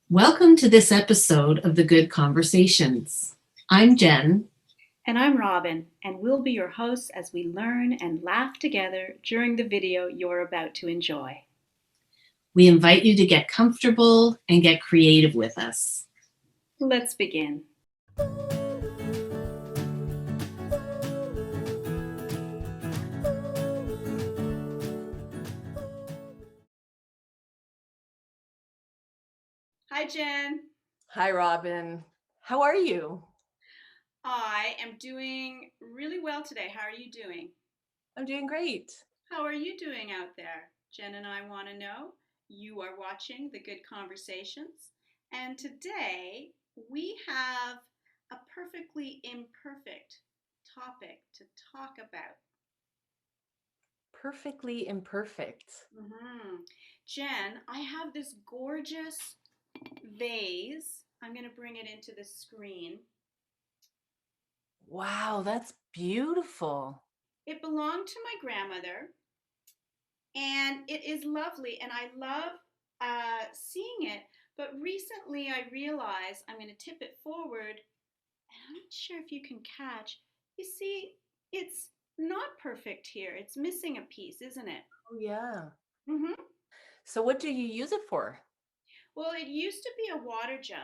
Welcome to this episode of The Good Conversations. I'm Jen. And I'm Robin, and we'll be your hosts as we learn and laugh together during the video you're about to enjoy. We invite you to get comfortable and get creative with us. Let's begin. Hi, Jen. Hi, Robin. How are you? I am doing really well today. How are you doing? I'm doing great. How are you doing out there? Jen and I want to know. You are watching The Good Conversations, and today we have a perfectly imperfect topic to talk about. Perfectly imperfect. Jen, I have this gorgeous vase. I'm going to bring it into the screen. Wow, that's beautiful. It belonged to my grandmother, and it is lovely, and I love seeing it. But recently I realized I'm going to tip it forward, and I'm not sure if you can catch. You see, it's not perfect here. It's missing a piece, isn't it? Oh, yeah. Mm-hmm. So what do you use it for? Well, it used to be a water jug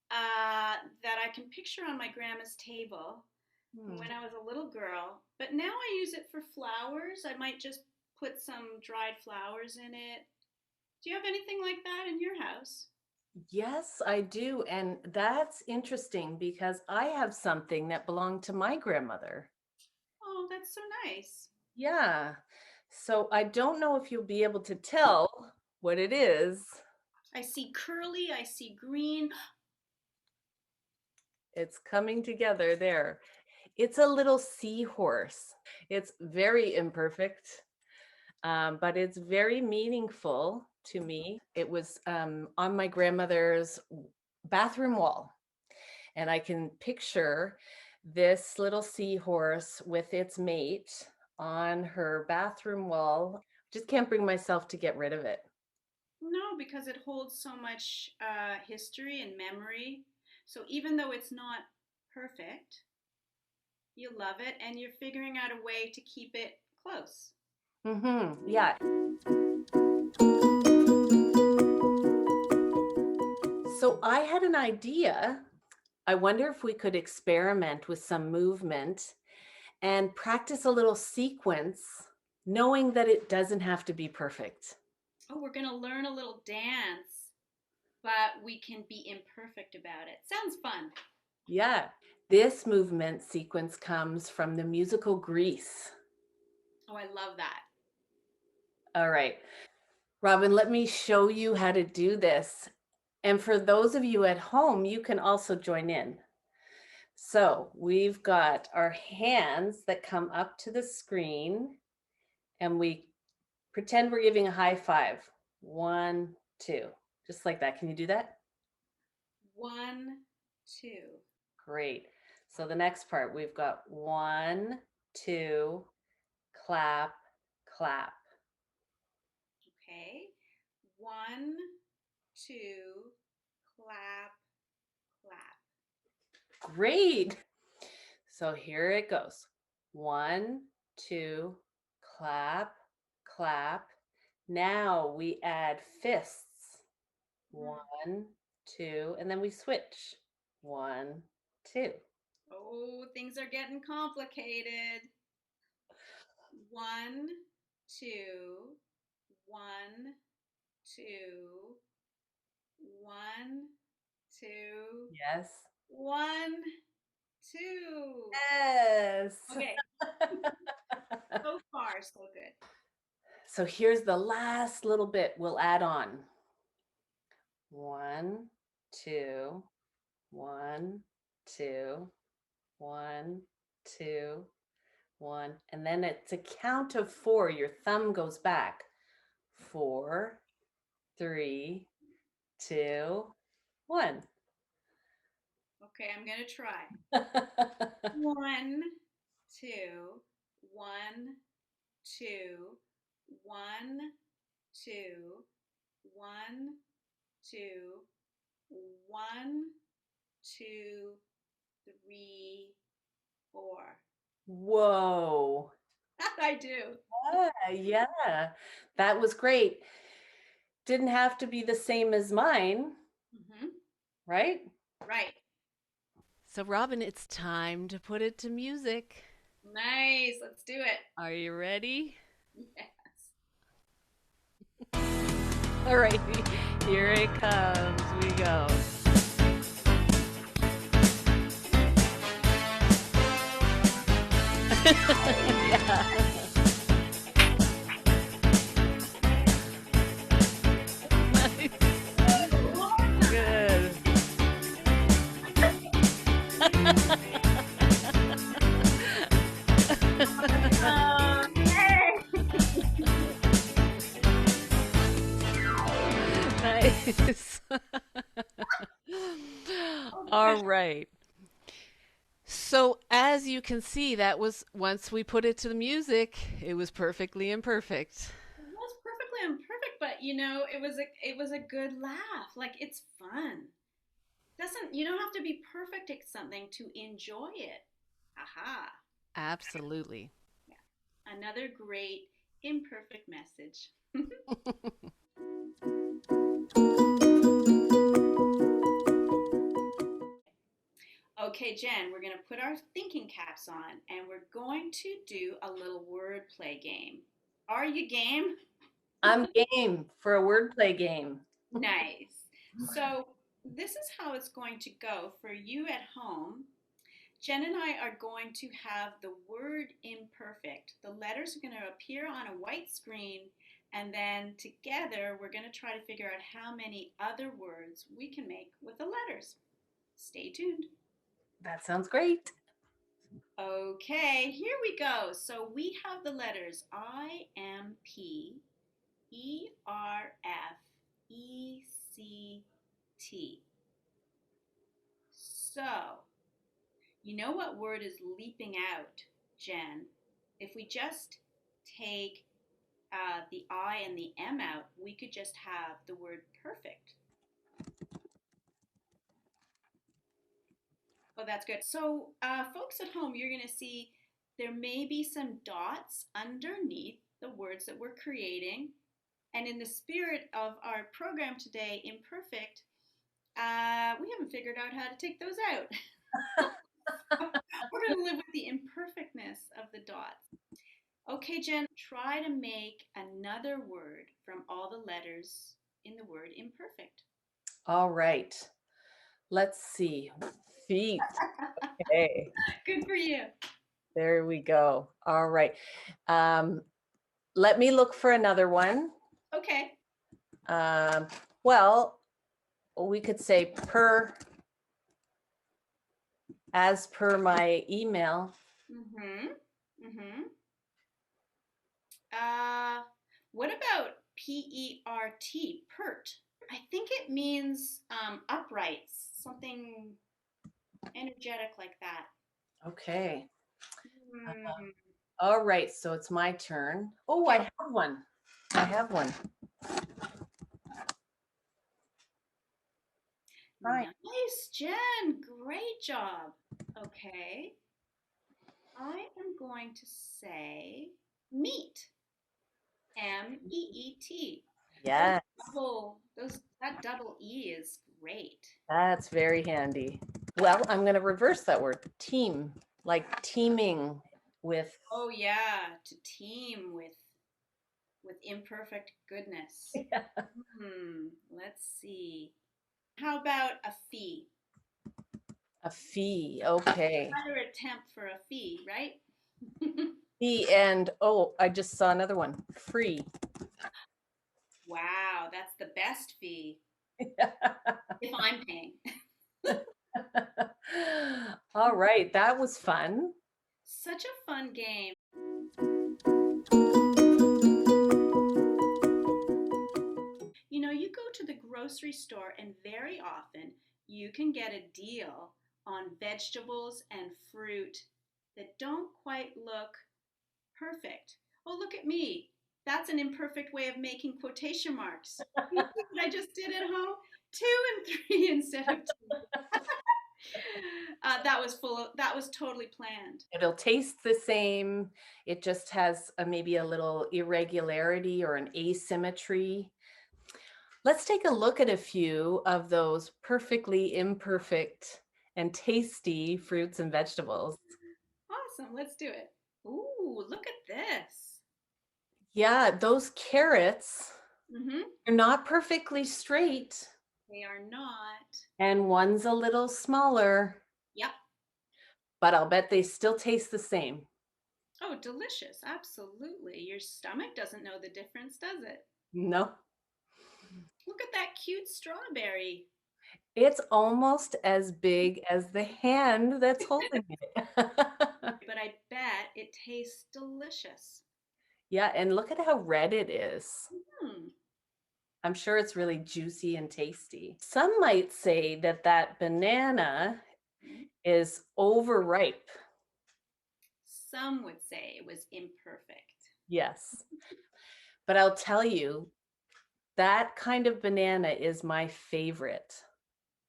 that I can picture on my grandma's table when I was a little girl. But now I use it for flowers. I might just put some dried flowers in it. Do you have anything like that in your house? Yes, I do. And that's interesting because I have something that belonged to my grandmother. Oh, that's so nice. Yeah. So I don't know if you'll be able to tell what it is. I see curly, I see green. It's coming together there. It's a little seahorse. It's very imperfect. But it's very meaningful to me. It was on my grandmother's bathroom wall, and I can picture this little seahorse with its mate on her bathroom wall. Just can't bring myself to get rid of it. No, because it holds so much history and memory. So even though it's not perfect, you love it and you're figuring out a way to keep it close. Yeah. So I had an idea. I wonder if we could experiment with some movement and practice a little sequence, knowing that it doesn't have to be perfect. Oh, we're going to learn a little dance, but we can be imperfect about it. Sounds fun. Yeah, this movement sequence comes from the musical Grease. Oh, I love that. All right, Robin, let me show you how to do this. And for those of you at home, you can also join in. So we've got our hands that come up to the screen, and we pretend we're giving a high five. 1, 2, just like that. Can you do that? 1, 2. Great. So the next part, we've got 1, 2, clap, clap. Okay. 1, 2, clap, clap. Great. So here it goes. 1, 2, clap, clap. Now we add fists. 1, 2, and then we switch. 1, 2. Oh, things are getting complicated. 1, 2, 1, 2, 1, 2, Yes. 1, 2. Yes. Okay, so far, so good. So here's the last little bit we'll add on. 1, 2, 1, 2, 1, 2, 1. And then it's a count of 4. Your thumb goes back. 4, 3, 2, 1. Okay, I'm gonna try. 1, 2, 1, 2, 1, 2, 1, two, one, two, three, four. Whoa. I do. Yeah. That was great. Didn't have to be the same as mine, Mm-hmm. right? Right. So, Robin, it's time to put it to music. Nice. Let's do it. Are you ready? Yes. All right, here it comes. We go. Yeah. Nice. Good. Nice. All right. So, as you can see, that was once we put it to the music, it was perfectly imperfect. It was perfectly imperfect, but it was a good laugh. Like it's fun. Doesn't You don't have to be perfect at something to enjoy it. Aha. Absolutely. Yeah. Another great imperfect message. Okay, Jen, we're going to put our thinking caps on and we're going to do a little wordplay game. Are you game? I'm game for a wordplay game. Nice. So, this is how it's going to go for you at home. Jen and I are going to have the word imperfect. The letters are going to appear on a white screen, and then together we're going to try to figure out how many other words we can make with the letters. Stay tuned. That sounds great. Okay, here we go. So we have the letters IMP, ERF, ECT. So, you know what word is leaping out, Jen? If we just take the I and the M out, we could just have the word perfect. Oh, that's good. So, folks at home, you're going to see there may be some dots underneath the words that we're creating. And in the spirit of our program today, Imperfect, we haven't figured out how to take those out. We're going to live with the imperfectness of the dots. Okay, Jen, try to make another word from all the letters in the word imperfect. All right. Let's see. Feet. Okay. Good for you. There we go. All right. Let me look for another one. Okay. Um, well, we could say as per my email. Mm-hmm. Mm-hmm. Uh, what about PERT? Pert. I think it means upright, something energetic like that. Okay. Hmm. All right. So it's my turn. Oh, I have one. I have one. Right. Nice, Jen. Great job. Okay. I am going to say meat. MEET. Yes, That double E is great. that's very handy. Well, I'm going to reverse that word. Team, like teaming with. Oh yeah, to team with imperfect goodness. Let's see. How about a fee? A fee. Okay. Another attempt for a fee, right? Fee and oh, I just saw another one. Free. Wow, that's the best fee if I'm paying. All right, that was fun. Such a fun game. You know, you go to the grocery store, and very often you can get a deal on vegetables and fruit that don't quite look perfect. Oh, look at me. That's an imperfect way of making quotation marks. You see what I just did at home? 2 and 3 instead of 2. That was totally planned. It'll taste the same. It just has maybe a little irregularity or an asymmetry. Let's take a look at a few of those perfectly imperfect and tasty fruits and vegetables. Awesome. Let's do it. Ooh, look at this. Yeah, those carrots Mm-hmm. are not perfectly straight, They are not. and one's a little smaller, Yep. but I'll bet they still taste the same. Oh, delicious. Absolutely. Your stomach doesn't know the difference, does it? No, Look at that cute strawberry. it's almost as big as the hand that's holding it. But I bet it tastes delicious. Yeah, and look at how red it is. Hmm. I'm sure it's really juicy and tasty. Some might say that that banana is overripe. Some would say it was imperfect. Yes. But I'll tell you, that kind of banana is my favorite.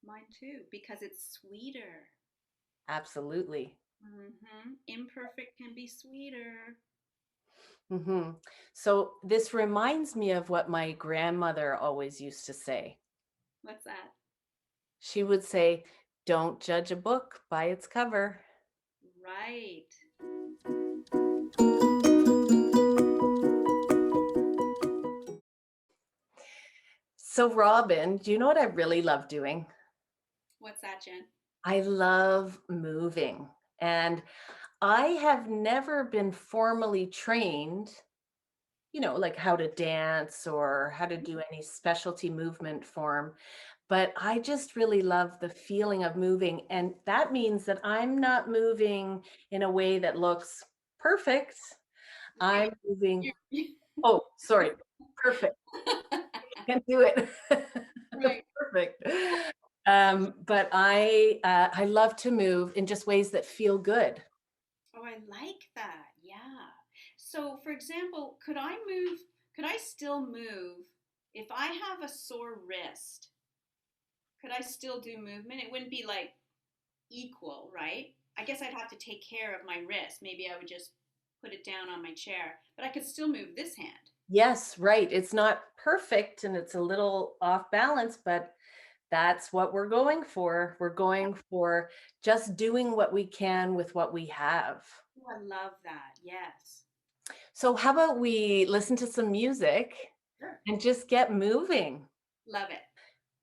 Mine too, because it's sweeter. Absolutely. Mm-hmm. Imperfect can be sweeter. Mm-hmm. So this reminds me of what my grandmother always used to say. What's that? She would say, "Don't judge a book by its cover." Right. So Robin, do you know what I really love doing? What's that, Jen? I love moving. And I have never been formally trained, like how to dance or how to do any specialty movement form. But I just really love the feeling of moving. And that means that I'm not moving in a way that looks perfect. I'm moving. Oh, sorry. Perfect. Can't do it. Right. Perfect. But I love to move in just ways that feel good. Oh, I like that. Yeah. So, for example, could I still move if I have a sore wrist? Could I still do movement? It wouldn't be like equal, right? I guess I'd have to take care of my wrist. Maybe I would just put it down on my chair, but I could still move this hand. Yes, right. It's not perfect and it's a little off balance, but that's what we're going for. We're going for just doing what we can with what we have. Oh, I love that. Yes. So how about we listen to some music Sure. and just get moving? Love it.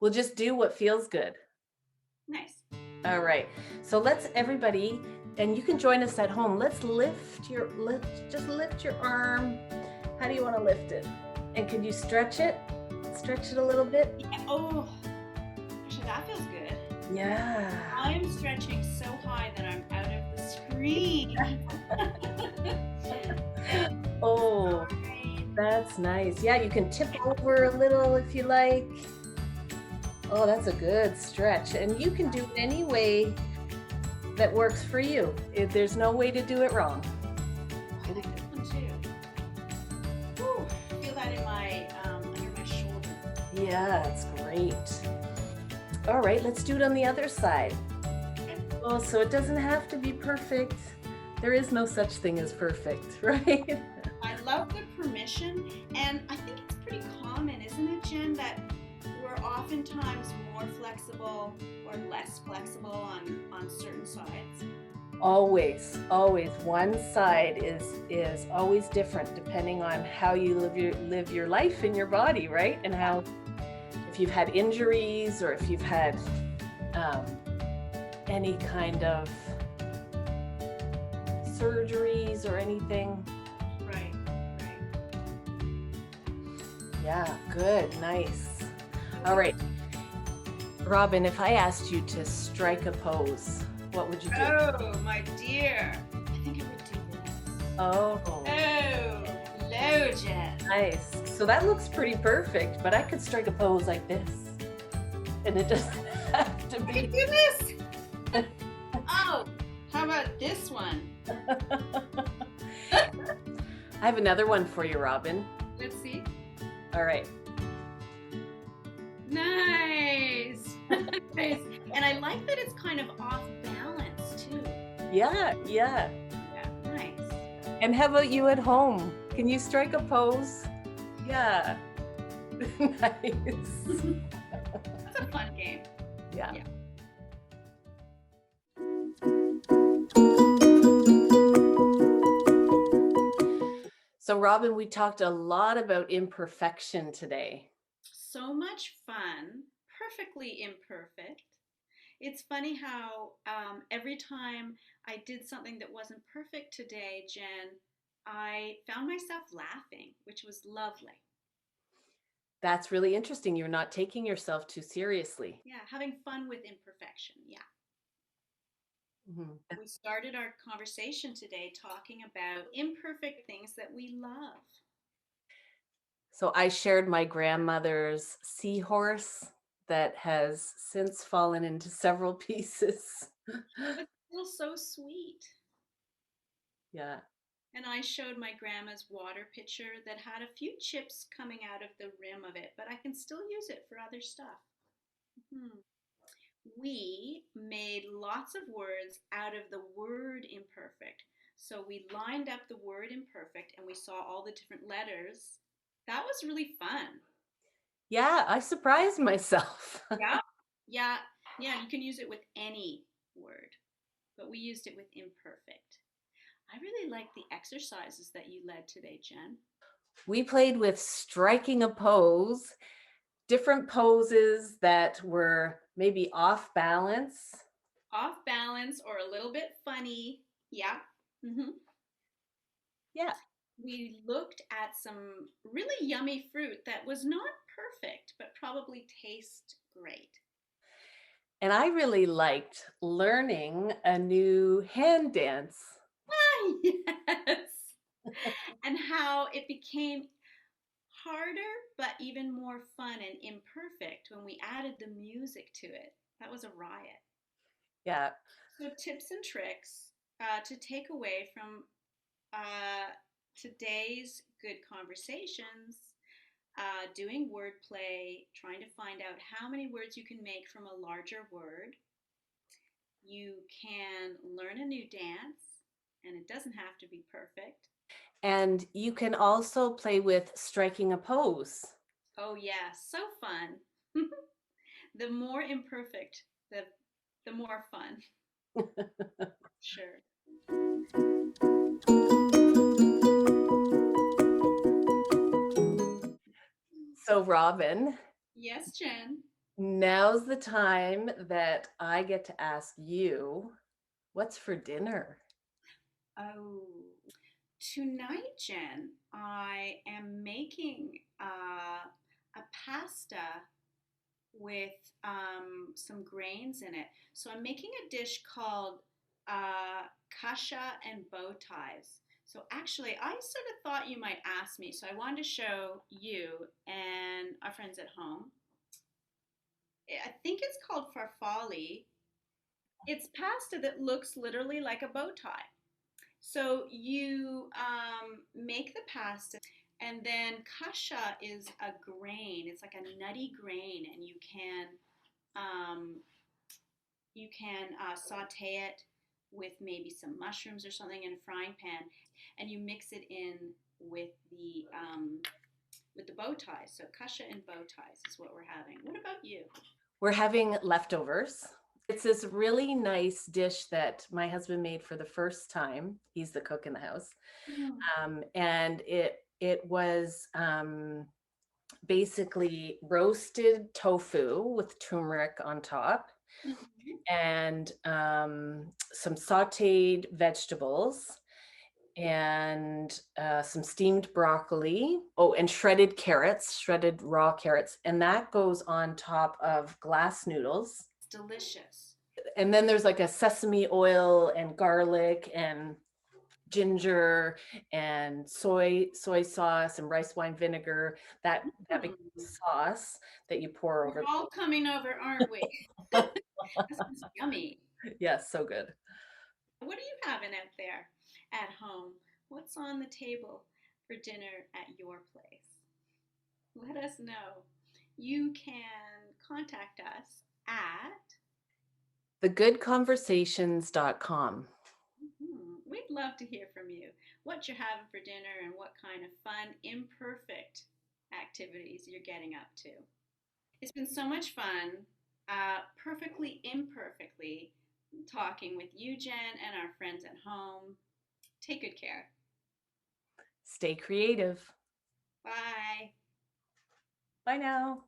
We'll just do what feels good. Nice. All right. So let's everybody, and you can join us at home. Let's just lift your arm. How do you want to lift it? And can you stretch it? Stretch it a little bit. Yeah. Oh, actually, that feels good. Yeah. I'm stretching so high that I'm out of the screen. Oh, that's nice. Yeah, you can tip over a little if you like. Oh, that's a good stretch. And you can do it any way that works for you. There's no way to do it wrong. I like this one too. Whew, I feel that in my under my shoulder. Yeah, it's great. All right, let's do it on the other side. Okay. Oh, so it doesn't have to be perfect. There is no such thing as perfect, right? I love the permission, and I think it's pretty common, isn't it, Jen, that we're oftentimes more flexible or less flexible on certain sides. Always. One side is always different depending on how you live your life in your body, right? And how, if you've had injuries or if you've had any kind of surgeries or anything. Right. Yeah, good, nice. All right, Robin, if I asked you to strike a pose, what would you do? Oh, my dear. I think I would do this. Oh, Hello, Jen. nice. So that looks pretty perfect, but I could strike a pose like this. And it doesn't have to I can be. do this. Oh, how about this one? I have another one for you, Robin. Let's see. All right. Nice. Nice. And I like that it's kind of off balance too. Yeah. Yeah, nice. And how about you at home? Can you strike a pose? Yeah. Nice. That's a fun game. Yeah. Yeah. So, Robin, we talked a lot about imperfection today. So much fun. Perfectly imperfect. It's funny how every time I did something that wasn't perfect today, Jen, I found myself laughing, which was lovely. That's really interesting. You're not taking yourself too seriously. Yeah, having fun with imperfection. Yeah. Mhm. We started our conversation today talking about imperfect things that we love. So, I shared my grandmother's seahorse that has since fallen into several pieces. But still so sweet. Yeah. And I showed my grandma's water pitcher that had a few chips coming out of the rim of it, but I can still use it for other stuff. We made lots of words out of the word imperfect. So we lined up the word imperfect and we saw all the different letters. That was really fun. Yeah, I surprised myself. Yeah. Yeah. Yeah. You can use it with any word, but we used it with imperfect. I really like the exercises that you led today, Jen. We played with striking a pose, different poses that were maybe off balance. Off balance or a little bit funny. Yeah. Mm-hmm. Yeah. We looked at some really yummy fruit that was not perfect, but probably tastes great. And I really liked learning a new hand dance. Ah, yes. And how it became harder, but even more fun and imperfect when we added the music to it. That was a riot. Yeah. So, tips and tricks to take away from today's good conversations, doing wordplay, trying to find out how many words you can make from a larger word. You can learn a new dance, and it doesn't have to be perfect. And you can also play with striking a pose. Oh, yeah, so fun. The more imperfect, the more fun. Sure. So, Robin, Yes, Jen. now's the time that I get to ask you, what's for dinner? Oh, tonight, Jen, I am making a pasta with some grains in it. So I'm making a dish called kasha and bow ties. So actually, I sort of thought you might ask me, so I wanted to show you and our friends at home. I think it's called farfalle. It's pasta that looks literally like a bow tie. So you make the pasta, and then kasha is a grain. It's like a nutty grain, and um, you can saute it with maybe some mushrooms or something in a frying pan, and you mix it in with the bow ties. So kasha and bow ties is what we're having. What about you? We're having leftovers. It's this really nice dish that my husband made for the first time. He's the cook in the house. And it was basically roasted tofu with turmeric on top and some sauteed vegetables and some steamed broccoli. Oh, and shredded carrots, shredded raw carrots. And that goes on top of glass noodles. It's delicious. And then there's like a sesame oil and garlic and ginger and soy sauce and rice wine vinegar. That becomes sauce that you pour over. We're all coming over, aren't we? This is yummy. Yes, so good. What are you having out there at home? What's on the table for dinner at your place? let us know. You can contact us at thegoodconversations.com. We'd love to hear from you. What you're having for dinner and what kind of fun, imperfect activities you're getting up to. It's been so much fun, perfectly imperfectly talking with you, Jen, and our friends at home. Take good care. Stay creative. Bye. Bye now.